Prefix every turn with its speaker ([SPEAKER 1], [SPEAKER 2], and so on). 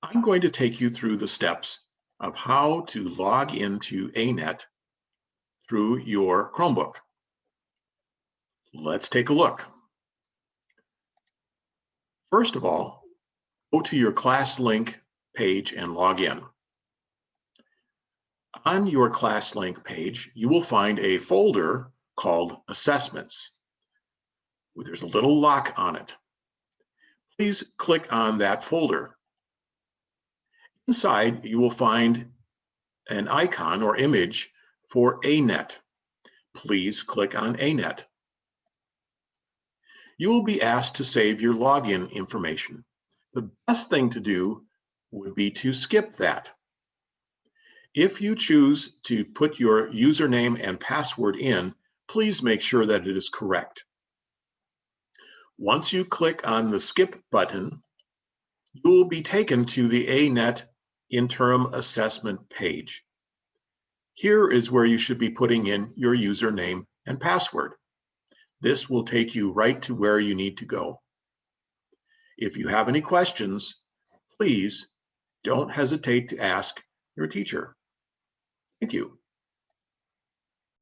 [SPEAKER 1] I'm going to take you through the steps of how to log into ANET through your Chromebook. Let's take a look. First of all, go to your ClassLink page and log in. On your ClassLink page, you will find a folder called Assessments. There's a little lock on it. Please click on that folder. Inside, you will find an icon or image for ANET. Please click on ANET. You will be asked to save your login information. The best thing to do would be to skip that. If you choose to put your username and password in, please make sure that it is correct. Once you click on the skip button, you will be taken to the ANET interim assessment page. Here is where you should be putting in your username and password. This will take you right to where you need to go. If you have any questions, please don't hesitate to ask your teacher. Thank you.